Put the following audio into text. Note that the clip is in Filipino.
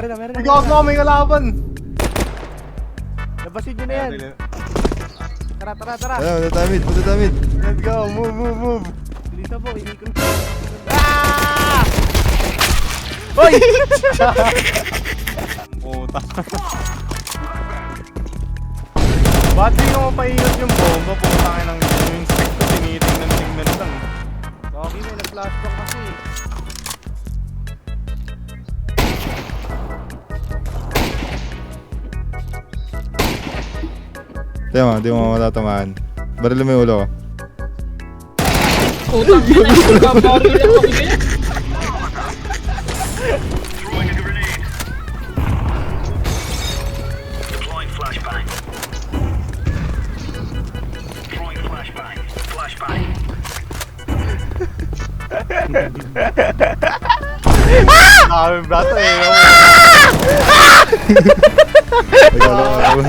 meron na. Gago, may kalaban. Labasin nyo na yan. Tara. Punta tamid. Let's go, move. Bilisan mo, inikot. Hoy! Puta. Ba't di ko mapainot yung bomba? Puta ka ng yung stick ko, tinitingnan lang. Bakit may nag-flashback kasi. Di mo matatamaan. Baril mo yung ulo ko. Putang ina, nagbabaril ako bigay. Nakakami brato eh. Ikaw lang.